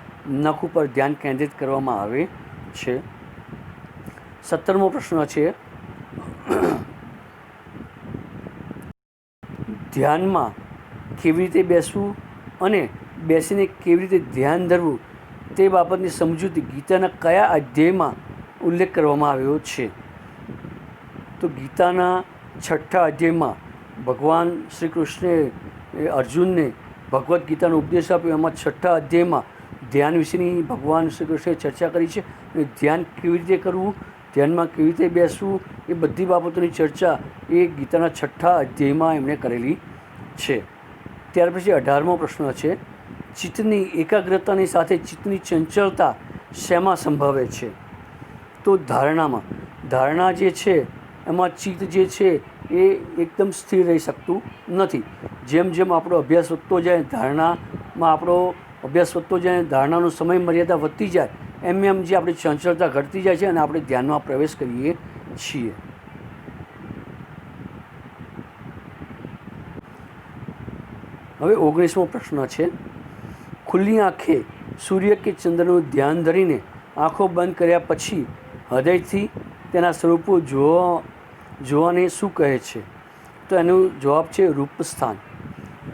નખ ઉપર ધ્યાન કેન્દ્રિત કરવામાં આવે છે. 17મો પ્રશ્ન છે, ધ્યાનમાં કેવી રીતે બેસવું અને બેસીને કેવી રીતે ધ્યાન ધરવું તે બાબતની સમજૂતી ગીતાના કયા અધ્યાયમાં ઉલ્લેખ કરવામાં આવ્યો છે? તો ગીતાના 6ઠ્ઠા અધ્યાયમાં ભગવાન શ્રી કૃષ્ણે અર્જુનને ભગવદ્ ગીતાનો ઉપદેશ આપ્યો. એમાં 6ઠ્ઠા અધ્યાયમાં ધ્યાન વિશેની ભગવાન શ્રી કૃષ્ણે ચર્ચા કરી છે. અને ધ્યાન કેવી રીતે કરવું, ધ્યાનમાં કેવી રીતે બેસવું, એ બધી બાબતોની ચર્ચા એ ગીતાના 6ઠ્ઠા અધ્યાયમાં એમણે કરેલી છે. ત્યાર પછી 18મો પ્રશ્ન છે, ચિત્તની એકાગ્રતાની સાથે ચિત્તની ચંચળતા શેમાં સંભવે છે? તો ધારણામાં. ધારણા જે છે એમાં ચિત્ત જે છે એ એકદમ સ્થિર રહી શકતું નથી. જેમ જેમ આપણો અભ્યાસ વધતો જાય, ધારણામાં આપણો અભ્યાસ વધતો જાય, ધારણાનો સમય મર્યાદા વધતી જાય, એમ એમ જે આપણી ચંચળતા ઘટતી જાય છે અને આપણે ધ્યાનમાં પ્રવેશ કરીએ છીએ. હવે 19મો પ્રશ્ન છે, ખુલ્લી આંખે સૂર્ય કે ચંદ્રનું ધ્યાન ધરીને આંખો બંધ કર્યા પછી હૃદયથી તેના સ્વરૂપો જોવાને શું કહે છે? તો એનો જવાબ છે રૂપસ્થાન.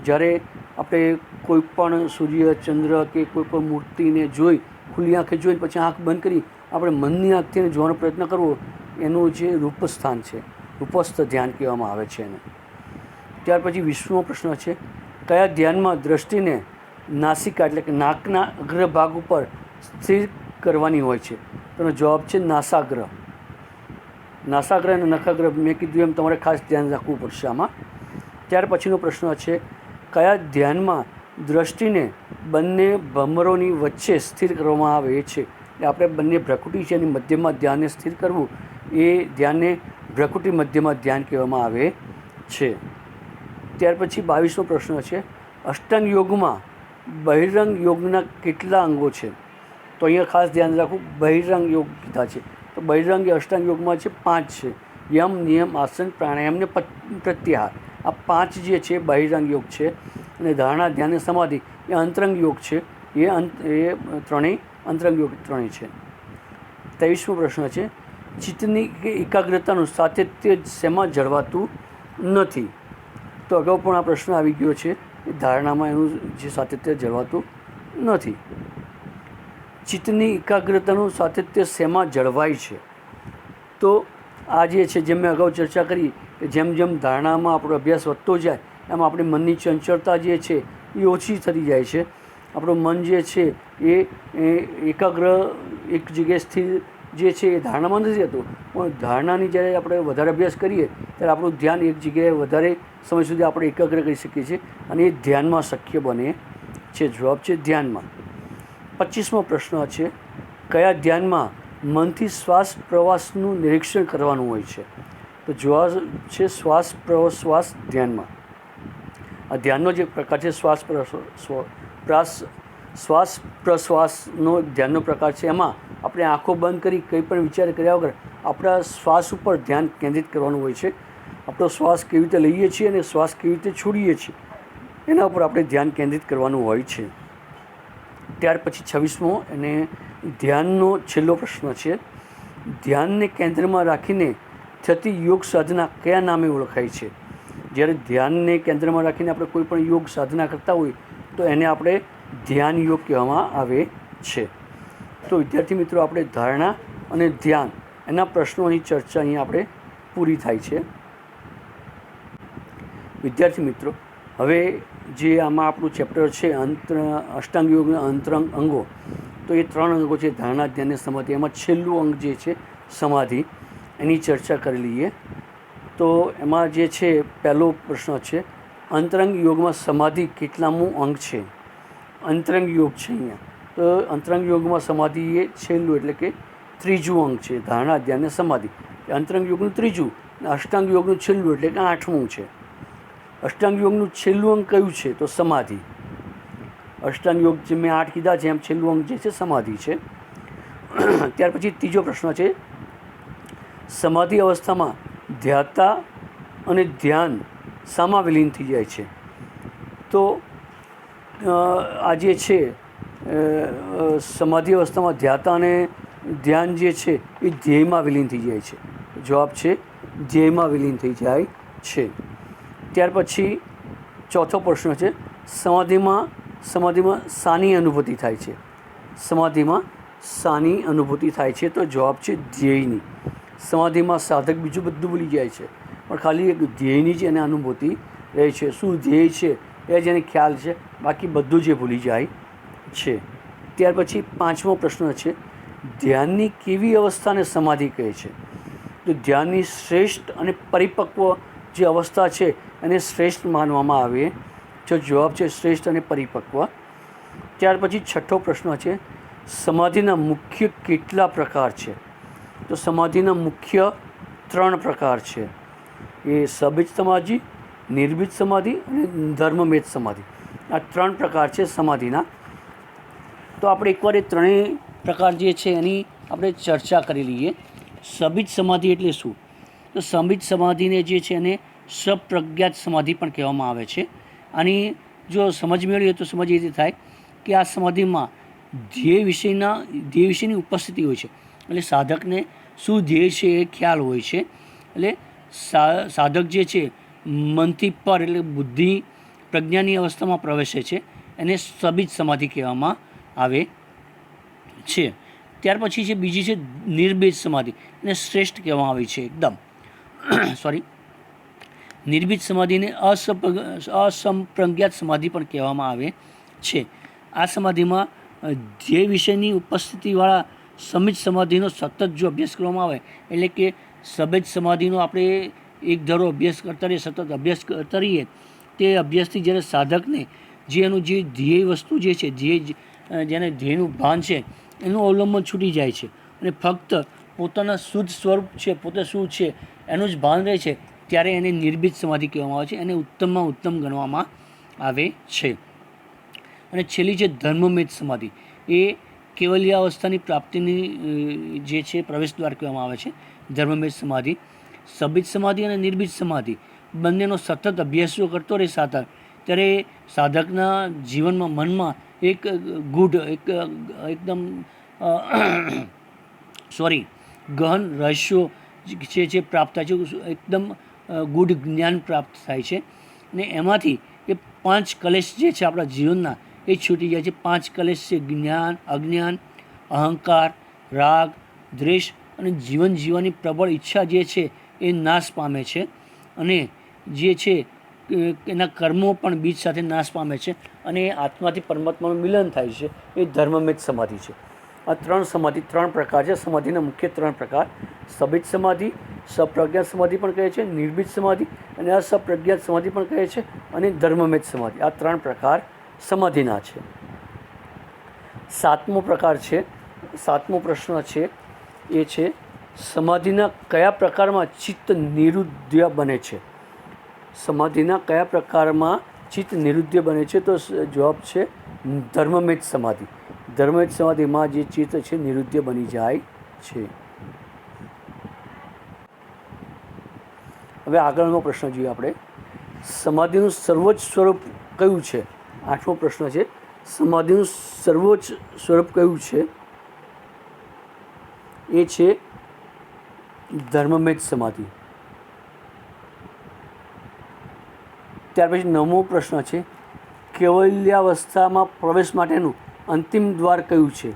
જ્યારે આપણે કોઈ પણ સૂર્ય, ચંદ્ર કે કોઈ પણ મૂર્તિને જોઈ, ખુલ્લી આંખે જોઈને પછી આંખ બંધ કરી આપણે મનની આંખથી જોવાનો પ્રયત્ન કરવો, એનું જે રૂપસ્થાન છે, રૂપસ્થ ધ્યાન કહેવામાં આવે છે એને. ત્યાર પછી 20મો પ્રશ્ન છે, કયા ધ્યાનમાં દ્રષ્ટિને નાસિકા એટલે કે નાકના અગ્રભાગ ઉપર સ્થિર કરવાની હોય છે? તેનો જવાબ છે નાસાગ્ર. નાસાગ્ર અને નખાગ્ર, મેં કીધું એમ તમારે ખાસ ધ્યાન રાખવું પડશે આમાં. ત્યાર પછીનો પ્રશ્ન છે, કયા ધ્યાનમાં દ્રષ્ટિને બંને ભમરોની વચ્ચે સ્થિર કરવામાં આવે છે? એટલે આપણે બંને ભ્રકુટી છે એની મધ્યમાં ધ્યાનને સ્થિર કરવું, એ ધ્યાનને ભ્રકુટી મધ્યમાં ધ્યાન કહેવામાં આવે છે. ત્યાર પછી 22મો પ્રશ્ન છે, અષ્ટાંગ યોગમાં બહિરંગ યોગના કેટલા અંગો છે? તો અહીંયા ખાસ ધ્યાન રાખવું, બહિરંગ યોગ કીધા છે. તો બહિરંગ અષ્ટાંગ યોગમાં છે 5 છે, યમ, નિયમ, આસન, પ્રાણાયામ ને પ્રત્યાહાર. આ 5 જે છે બહિરંગ યોગ છે. અને ધારણા, ધ્યાન અને સમાધિ એ અંતરંગ યોગ છે. એ ત્રણેય અંતરંગ યોગ ત્રણેય છે. 23મો પ્રશ્ન છે, ચિત્તની એકાગ્રતાનું સાતત્ય શેમાં જળવાતું નથી? તો અગાઉ પણ આ પ્રશ્ન આવી ગયો છે, ધારણામાં એનું જે સાતત્ય જળવાતું નથી. ચિત્તની એકાગ્રતાનું સાતત્ય શેમાં જળવાય છે? તો આ જે છે, જેમ મેં અગાઉ ચર્ચા કરી કે જેમ જેમ ધારણામાં આપણો અભ્યાસ વધતો જાય એમ આપણી મનની ચંચળતા જે છે એ ઓછી થતી જાય છે. આપણું મન જે છે એ એકાગ્ર એક જગ્યાએ સ્થિર જે છે એ ધારણામાં નથી રહેતું, પણ ધારણાની જ્યારે આપણે વધારે અભ્યાસ કરીએ ત્યારે આપણું ધ્યાન એક જગ્યાએ વધારે સમય સુધી આપણે એકાગ્ર કરી શકીએ છીએ અને એ ધ્યાનમાં શક્ય બને છે. જવાબ છે ધ્યાનમાં. 25મો પ્રશ્ન છે, કયા ધ્યાનમાં મનથી શ્વાસ પ્રવાસનું નિરીક્ષણ કરવાનું હોય છે? તો જવાબ છે શ્વાસ પ્રશ્વાસ ધ્યાનમાં. આ ધ્યાનનો જે પ્રકાર છે શ્વાસ પ્રશ્વાસનો ધ્યાનનો પ્રકાર છે. એમાં આપણે આંખો બંધ કરી કંઈ પણ વિચાર કર્યા વગર આપણા શ્વાસ ઉપર ધ્યાન કેન્દ્રિત કરવાનું હોય છે. આપણો શ્વાસ કેવી રીતે લઈએ છીએ અને શ્વાસ કેવી રીતે છોડીએ છીએ એના ઉપર આપણે ધ્યાન કેન્દ્રિત કરવાનું હોય છે. ત્યાર પછી 26મો અને ધ્યાનનો છેલ્લો પ્રશ્ન છે, ધ્યાનને કેન્દ્રમાં રાખીને થતી યોગ સાધના કયા નામે ઓળખાય છે? જ્યારે ધ્યાનને કેન્દ્રમાં રાખીને આપણે કોઈ પણ યોગ સાધના કરતા હોય તો એને આપણે ધ્યાન યોગ કહેવામાં આવે છે. તો વિદ્યાર્થી મિત્રો, આપણે ધારણા અને ધ્યાન એના પ્રશ્નોની ચર્ચા અહીંયા આપણે પૂરી થાય છે. વિદ્યાર્થી મિત્રો, હવે જે આમાં આપણું ચેપ્ટર છે અષ્ટાંગ યોગના અંતરંગ અંગો, તો એ 3 અંગો છે, ધારણા, ધ્યાન અને સમાધિ. એમાં છેલ્લું અંગ જે છે સમાધિ, એની ચર્ચા કરી લઈએ. તો એમાં જે છે પહેલો પ્રશ્ન છે, અંતરંગ યોગમાં સમાધિ કેટલામું અંગ છે? અંતરંગ યોગ છે અહીંયા. તો અંતરંગ યોગમાં સમાધિ એ છેલ્લું એટલે કે 3જું અંગ છે. ધારણા, ધ્યાન અને સમાધિ અંતરંગ યોગનું 3જું, અષ્ટાંગ યોગનું છેલ્લું એટલે કે 8મું છે. અષ્ટાંગ યોગનું છેલ્લું અંગ કયું છે? તો સમાધિ. અષ્ટાંગ યોગ જે મેં 8 કીધા છે એમ છેલ્લું અંગ જે છે સમાધિ છે. ત્યાર પછી ત્રીજો પ્રશ્ન છે, સમાધિ અવસ્થામાં ધ્યાતા અને ધ્યાન શામાં વિલીન થઈ જાય છે? તો આ જે છે સમાધિ અવસ્થામાં ધ્યાતા અને ધ્યાન જે છે એ ધ્યેયમાં વિલીન થઈ જાય છે. જવાબ છે ધ્યેયમાં વિલીન થઈ જાય છે. ત્યાર પછી ચોથો પ્રશ્ન છે, સમાધિમાં શાની અનુભૂતિ થાય છે? સમાધિમાં શાની અનુભૂતિ થાય છે? તો જવાબ છે ધ્યેયની. સમાધિમાં સાધક બીજું બધું ભૂલી જાય છે, પણ ખાલી એક ધ્યેયની જ એને અનુભૂતિ રહે છે. શું ધ્યેય છે એ જ એને ખ્યાલ છે, બાકી બધું જ એ ભૂલી જાય છે. ત્યાર પછી પાંચમો પ્રશ્ન છે, ધ્યાનની કેવી અવસ્થાને સમાધિ કહે છે? તો ધ્યાનની શ્રેષ્ઠ અને પરિપક્વ જે અવસ્થા છે એને શ્રેષ્ઠ માનવામાં આવે છે. જવાબ છે શ્રેષ્ઠ અને પરિપક્વ. ત્યાર પછી છઠ્ઠો પ્રશ્ન છે, સમાધિના મુખ્ય કેટલા પ્રકાર છે? તો સમાધિના મુખ્ય 3 પ્રકાર છે. એ સબીજ સમાધિ, નિર્બીજ સમાધિ અને ધર્મમેધ સમાધિ. આ 3 પ્રકાર છે સમાધિના. તો આપણે એકવાર એ ત્રણેય પ્રકાર જે છે એની આપણે ચર્ચા કરી લઈએ. સબીજ સમાધિ એટલે શું? તો સબીજ સમાધિને જે છે એને સપ્રજ્ઞાત સમાધિ પણ કહેવામાં આવે છે. આની જો સમજ મેળવીએ તો સમજ એ રીતે થાય કે આ સમાધિમાં ધ્યેય વિષયની ઉપસ્થિતિ હોય છે. એટલે સાધકને શું ધ્યેય છે એ ખ્યાલ હોય છે. એટલે સાધક જે છે મનથી પર એટલે બુદ્ધિ પ્રજ્ઞાની અવસ્થામાં પ્રવેશે છે, એને સબીજ સમાધિ કહેવામાં આવે છે. ત્યાર પછી છે બીજી છે નિર્બીજ સમાધિ, એને શ્રેષ્ઠ કહેવામાં આવી છે એકદમ નિર્બીજ સમાધિને અસંપ્રજ્ઞાત સમાધિ પણ કહેવામાં આવે છે. આ સમાધિમાં ધ્યેય વિષયની ઉપસ્થિતિવાળા સમિત સમાધિનો સતત જો અભ્યાસ કરવામાં આવે, એટલે કે સબેજ સમાધિનો આપણે એક ધારો અભ્યાસ કરતા રહીએ, સતત અભ્યાસ કરતા રહીએ, તે અભ્યાસથી જ્યારે સાધકને જે એનું જે ધ્યેય વસ્તુ જે છે, જેને ધ્યેયનું ભાન છે એનું અવલંબન છૂટી જાય છે અને ફક્ત પોતાના શુદ્ધ સ્વરૂપ છે, પોતે શું છે એનું જ ભાન રહે છે, ત્યારે એને નિર્બીજ સમાધિ કહેવામાં આવે છે. એને ઉત્તમમાં ઉત્તમ ગણવામાં આવે છે. અને છેલ્લી છે ધર્મમેધ સમાધિ. એ કેવલ્યાવસ્થાની પ્રાપ્તિની જે છે પ્રવેશ દ્વાર કહેવામાં આવે છે ધર્મમેધ સમાધિ. સબીજ સમાધિ અને નિર્બીજ સમાધિ બંનેનો સતત અભ્યાસ જો કરતો રહે સાધક, ત્યારે સાધકના જીવનમાં મનમાં એક ગૂઢ એકદમ ગહન રહસ્યો જે પ્રાપ્ત થાય છે, એકદમ ગૂઢ જ્ઞાન પ્રાપ્ત થાય છે. અને એમાંથી એ 5 કલેશ જે છે આપણા જીવનના એ છૂટી જાય છે. 5 કલેશ છે જ્ઞાન, અજ્ઞાન, અહંકાર, રાગ, દ્વેષ અને જીવન જીવવાની પ્રબળ ઈચ્છા જે છે એ નાશ પામે છે. અને જે છે એના કર્મો પણ બીજ સાથે નાશ પામે છે અને આત્માથી પરમાત્માનું મિલન થાય છે. એ ધર્મમેધ સમાધિ છે. આ 3 સમાધિ 3 પ્રકાર છે. સમાધિના મુખ્ય 3 પ્રકાર: સબીજ સમાધિ, સપ્રજ્ઞાત સમાધિ પણ કહે છે, નિર્બીજ સમાધિ અને અસપ્રજ્ઞાત સમાધિ પણ કહે છે, અને ધર્મમેધ સમાધિ. આ 3 પ્રકાર સમાધિના છે. 7મો પ્રકાર છે, 7મો પ્રશ્ન છે એ છે, સમાધિના કયા પ્રકારમાં ચિત્ત નિરુદ્ધ બને છે? સમાધિના કયા પ્રકારમાં ચિત્ત નિરુદ્ધ બને છે? તો જવાબ છે ધર્મમેધ સમાધિ. ધર્મમેધ સમાધિમાં જે ચિત્ત છે નિરુદ્ધ બની જાય છે. હવે આગળનો પ્રશ્ન જોઈએ આપણે. સમાધિનું સર્વોચ્ચ સ્વરૂપ કયું છે? 8મો પ્રશ્ન છે, સમાધિનું સર્વોચ્ચ સ્વરૂપ કયું છે? એ છે ધર્મમેધ સમાધિ. ત્યાર પછી 9મો પ્રશ્ન છે, કેવલ્યાવસ્થામાં પ્રવેશ માટેનું અંતિમ દ્વાર કયું છે?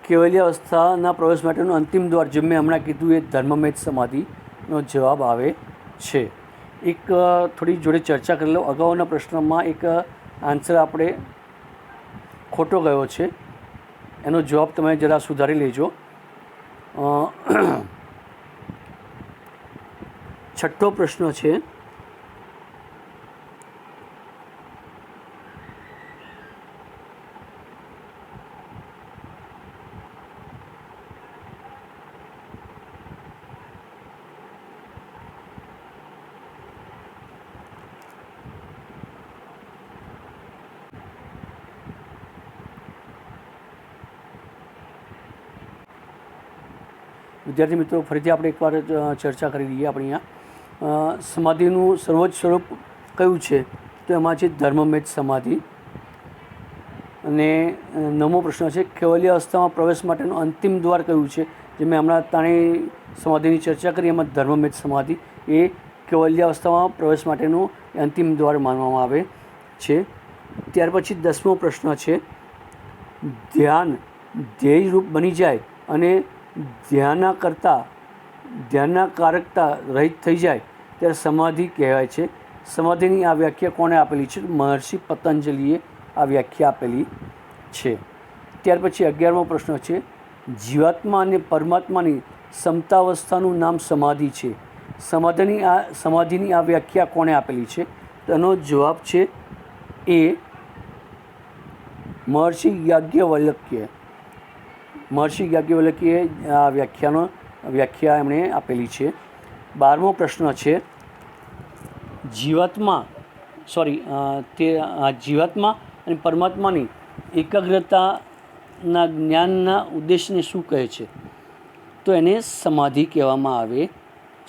કેવલ્યાવસ્થાના પ્રવેશ માટેનું અંતિમ દ્વાર જે મેં હમણાં કીધું એ ધર્મમેધ સમાધિનો જવાબ આવે છે. એક થોડી જોડે ચર્ચા કરી લો. અગાઉના પ્રશ્નમાં એક આન્સર આપણે ખોટો ગયો છે, એનો જવાબ તમે જરા સુધારી લેજો. 6થો પ્રશ્ન છે, વિદ્યાર્થી મિત્રો ફરીથી આપણે એકવાર ચર્ચા કરી લઈએ. આપણે અહીંયા સમાધિનું સર્વોચ્ચ સ્વરૂપ કયું છે? તો એમાં છે ધર્મમેધ સમાધિ. અને 9મો પ્રશ્ન છે કેવલ્ય અવસ્થામાં પ્રવેશ માટેનું અંતિમ દ્વાર કયું છે? જે મેં હમણાં તાણી સમાધિની ચર્ચા કરી એમાં ધર્મમેધ સમાધિ એ કેવલ્ય અવસ્થામાં પ્રવેશ માટેનું અંતિમ દ્વાર માનવામાં આવે છે. ત્યાર પછી 10મો પ્રશ્ન છે ધ્યાન ધ્યેયરૂપ બની જાય અને ધ્યાનના કારકતા રહિત થઈ જાય ત્યારે સમાધિ કહેવાય છે. સમાધિની આ વ્યાખ્યા કોણે આપેલી છે? મહર્ષિ પતંજલિએ આ વ્યાખ્યા આપેલી છે. ત્યાર પછી 11મો પ્રશ્ન છે જીવાત્મા અને પરમાત્માની સમતાવસ્થાનું નામ સમાધિ છે. સમાધિની આ વ્યાખ્યા કોણે આપેલી છે? તેનો જવાબ છે એ મહર્ષિ યાજ્ઞવલ્ક્ય. મહર્ષિ યાજ્ઞવલ્ક્યએ આ વ્યાખ્યા એમણે આપેલી છે. 12મો પ્રશ્ન છે જીવાત્મા અને પરમાત્માની એકાગ્રતાના જ્ઞાનના ઉદ્દેશને શું કહે છે? તો એને સમાધિ કહેવામાં આવે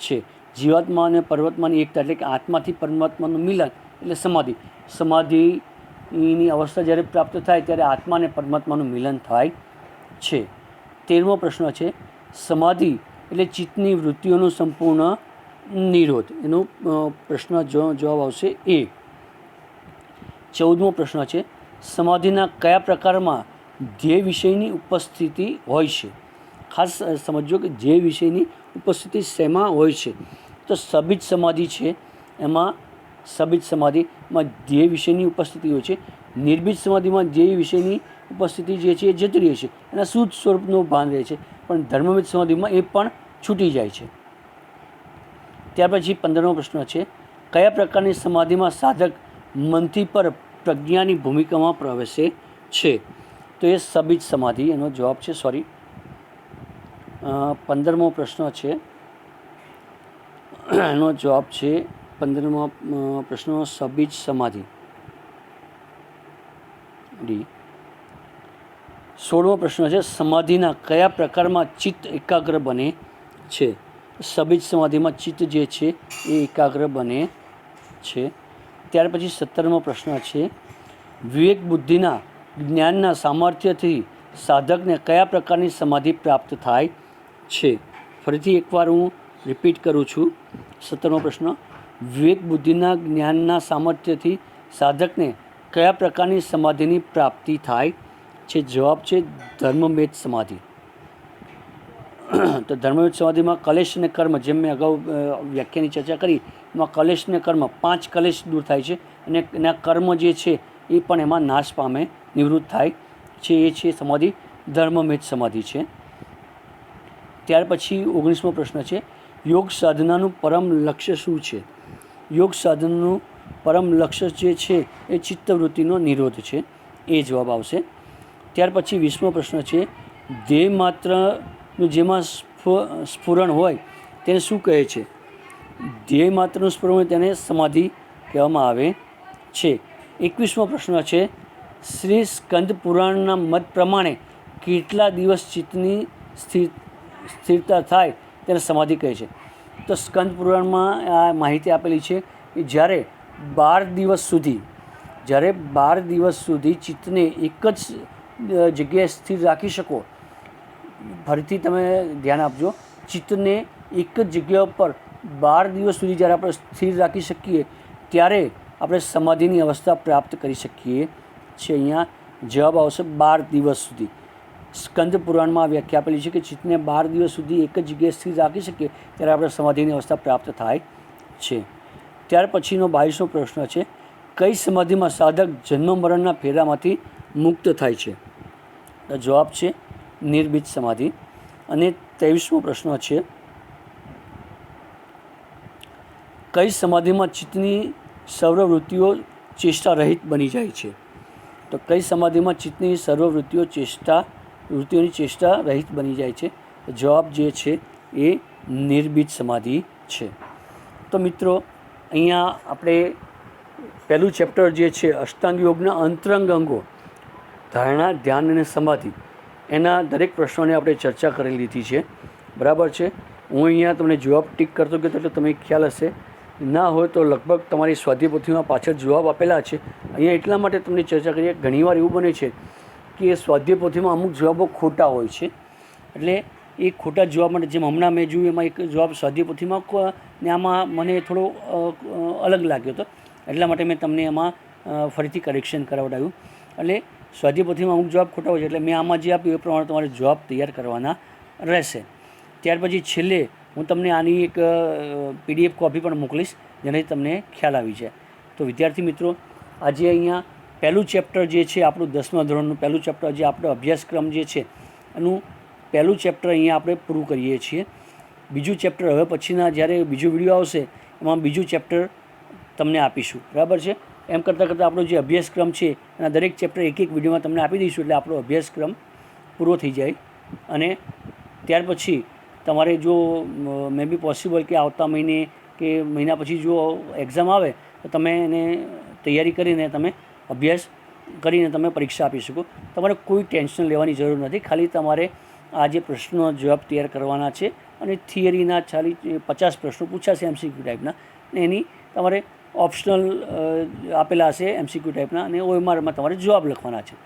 છે. જીવાત્મા અને પરમાત્માની એકતા એટલે કે આત્માથી પરમાત્માનું મિલન એટલે સમાધિ. સમાધિની અવસ્થા જ્યારે પ્રાપ્ત થાય ત્યારે આત્મા અને પરમાત્માનું મિલન થાય છે. 13મો પ્રશ્ન છે સમાધિ એટલે ચિત્તની વૃત્તિઓનો સંપૂર્ણ નિરોધ. એનો પ્રશ્ન જવાબ આવશે એ. 14મો પ્રશ્ન છે સમાધિના કયા પ્રકારમાં ધ્યેય વિષયની ઉપસ્થિતિ હોય છે? ખાસ સમજો કે ધ્યેય વિષયની ઉપસ્થિતિ શેમાં હોય છે? તો સબિત સમાધિ છે એમાં ધ્યેય વિષયની ઉપસ્થિતિ હોય છે. નિર્બીજ સમાધિમાં ધ્યેય વિષયની ઉપસ્થિતિ જે છે એ જતી રહે છે, એના શુદ્ધ સ્વરૂપનું ભાન રહે છે, પણ ધર્મવિદ સમાધિમાં એ પણ છૂટી જાય છે. ત્યાર પછી 15મો પ્રશ્ન છે કયા પ્રકારની સમાધિમાં સાધક મનથી પર પ્રજ્ઞાની ભૂમિકામાં પ્રવેશે છે? તો એ સબિત સમાધિ એનો જવાબ છે. 15મો પ્રશ્ન છે એનો જવાબ છે 15મો પ્રશ્ન સબિત સમાધિ ડી. 16મો પ્રશ્ન છે સમાધિના કયા પ્રકારમાં ચિત્ત એકાગ્ર બને છે? સબિત સમાધિમાં ચિત્ત જે છે એ એકાગ્ર બને છે. ત્યાર પછી 17મો પ્રશ્ન છે વિવેક બુદ્ધિના જ્ઞાનના સામર્થ્યથી સાધકને કયા પ્રકારની સમાધિ પ્રાપ્ત થાય છે? ફરીથી એકવાર હું રિપીટ કરું છું. 17મો પ્રશ્ન વિવેક બુદ્ધિના જ્ઞાનના સામર્થ્યથી સાધકને કયા પ્રકારની સમાધિની પ્રાપ્તિ થાય છે? જવાબ છે ધર્મમેધ સમાધિ. તો ધર્મમેધ સમાધિમાં કલેશ અને કર્મ, જેમ મેં અગાઉ વ્યાખ્યાની ચર્ચા કરી, એમાં કલેશ અને કર્મ 5 કલેશ દૂર થાય છે અને એના કર્મ જે છે એ પણ એમાં નાશ પામે, નિવૃત્ત થાય છે. એ છે સમાધિ ધર્મમેધ સમાધિ છે. ત્યાર પછી 19મો પ્રશ્ન છે યોગ સાધનાનું પરમ લક્ષ્ય શું છે? યોગ સાધનનું પરમ લક્ષ્ય જે છે એ ચિત્તવૃત્તિનો નિરોધ છે. એ જવાબ આવશે. ત્યાર પછી 20મો પ્રશ્ન છે ધ્યેય માત્રનું જેમાં સ્ફુરણ હોય તેને શું કહે છે? ધ્યેય માત્રનું સ્ફુરણ હોય તેને સમાધિ કહેવામાં આવે છે. 21મો પ્રશ્ન છે શ્રી સ્કંદ પુરાણના મત પ્રમાણે કેટલા દિવસ ચિત્તની સ્થિરતા થાય તેને સમાધિ કહે છે? તો સ્કંદ પુરાણમાં આ માહિતી આપેલી છે કે જ્યારે 12 દિવસ સુધી ચિત્તને એક જ જગ્યાએ સ્થિર રાખી શકો. ફરીથી તમે ધ્યાન આપજો, ચિત્તને એક જ જગ્યા ઉપર 12 દિવસ સુધી જ્યારે આપણે સ્થિર રાખી શકીએ ત્યારે આપણે સમાધિની અવસ્થા પ્રાપ્ત કરી શકીએ છીએ. અહીંયા જવાબ આવશે 12 દિવસ સુધી. સ્કંદ પુરાણમાં વ્યાખ્યા આપેલી છે કે ચિત્તને 12 દિવસ સુધી એક જ જગ્યાએ સ્થિર રાખી શકીએ ત્યારે આપણે સમાધિની અવસ્થા પ્રાપ્ત થાય છે. ત્યાર પછીનો 22મો પ્રશ્ન છે કઈ સમાધિમાં સાધક જન્મ મરણના ફેરામાંથી મુક્ત થાય છે? તો જવાબ છે નિર્બીજ સમાધિ. અને 23મો પ્રશ્ન છે કઈ સમાધિમાં ચિત્તની સર્વવૃત્તિઓ ચેષ્ટા રહિત બની જાય છે? તો કઈ સમાધિમાં ચિત્તની વૃત્તિઓની ચેષ્ટા રહિત બની જાય છે? જવાબ જે છે એ નિર્બીજ સમાધિ છે. તો મિત્રો અહીંયા આપણે પહેલું ચેપ્ટર જે છે અષ્ટાંગ યોગના અંતરંગ અંગો ધારણા, ધ્યાન અને સમાધિ, એના દરેક પ્રશ્નોને આપણે ચર્ચા કરી લીધી છે. બરાબર છે. હું અહીંયા તમને જવાબ ટીક કરતો ગયો એટલે તમને ખ્યાલ હશે ના હોય તો લગભગ તમારી સ્વાધ્યાય પોથીમાં પાછળ જવાબ આપેલા છે. અહીંયા એટલા માટે તમને ચર્ચા કરીએ, ઘણીવાર એવું બને છે કે સ્વાધ્યાય પોથીમાં અમુક જવાબો ખોટા હોય છે. એટલે એ ખોટા જવાબ માટે, જેમ હમણાં મેં જોયું એમાં એક જવાબ સ્વાધ્યાય પોથીમાં ને આમાં મને થોડો અલગ લાગ્યો હતો, એટલા માટે મેં તમને એમાં ફરીથી કરેક્શન કરાવડાવ્યું. એટલે સ્વાધ્યાય પોથીમાં અમુક જવાબ ખોટા હોય છે, એટલે મેં આમાં જે આપ્યું એ પ્રમાણે તમારે જવાબ તૈયાર કરવાના રહેશે. ત્યાર પછી છેલ્લે હું તમને આની એક PDF કોપી પણ મોકલીશ, જેનાથી તમને ખ્યાલ આવી જાય. તો વિદ્યાર્થી મિત્રો, આજે અહીંયા પહેલું ચેપ્ટર જે છે આપણું 10મા ધોરણનું પહેલું ચેપ્ટર, જે આપણો અભ્યાસક્રમ જે છે એનું પહેલું ચેપ્ટર અહીંયા આપણે પૂરું કરીએ છીએ. બીજું ચેપ્ટર હવે પછીના જ્યારે બીજો વિડીયો આવશે એમાં બીજું ચેપ્ટર તમને આપીશું, બરાબર છે. એમ કરતાં કરતાં આપણો જે અભ્યાસક્રમ છે એના દરેક ચેપ્ટર એક એક વિડીયોમાં તમને આપી દઈશું, એટલે આપણો અભ્યાસક્રમ પૂરો થઈ જાય. અને ત્યાર પછી તમારે જો મે બી પોસિબલ કે આવતા મહિને કે મહિના પછી જો એક્ઝામ આવે તો તમે એને તૈયારી કરીને તમે અભ્યાસ કરીને તમે પરીક્ષા આપી શકો. તમારે કોઈ ટેન્શન લેવાની જરૂર નથી. ખાલી તમારે આ જે પ્રશ્નનો જવાબ તૈયાર કરવાના છે, અને થિયરીના 50 પ્રશ્નો પૂછાશે MCQ ટાઈપના, અને એની તમારે ઓપ્શનલ આપેલા હશે MCQ ટાઈપના, અને OMRમાં તમારે જવાબ લખવાના છે.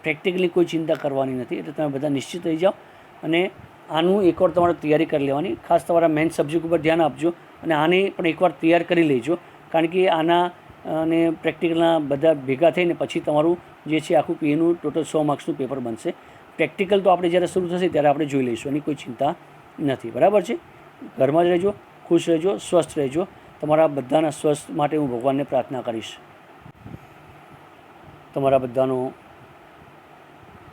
પ્રેક્ટિકલી કોઈ ચિંતા કરવાની નથી. એટલે તમે બધા નિશ્ચિત થઈ જાઓ, અને આનું એકવાર તમારે તૈયારી કરી લેવાની. ખાસ તમારા મેઇન સબ્જેક્ટ ઉપર ધ્યાન આપજો, અને આને પણ એકવાર તૈયાર કરી લેજો, કારણ કે આના અને પ્રેક્ટિકલના બધા ભેગા થઈને પછી તમારું જે છે આખું PAનું ટોટલ 100 માર્ક્સનું પેપર બનશે. પ્રેક્ટિકલ તો આપણે જ્યારે શરૂ થશે ત્યારે આપણે જોઈ લઈશું, એની કોઈ ચિંતા નથી, બરાબર છે. ઘરમાં જ રહેજો, ખુશ રહેજો, સ્વસ્થ રહેજો. તમારા બધાના સ્વસ્થ માટે હું ભગવાનને પ્રાર્થના કરીશ. તમારા બધાનો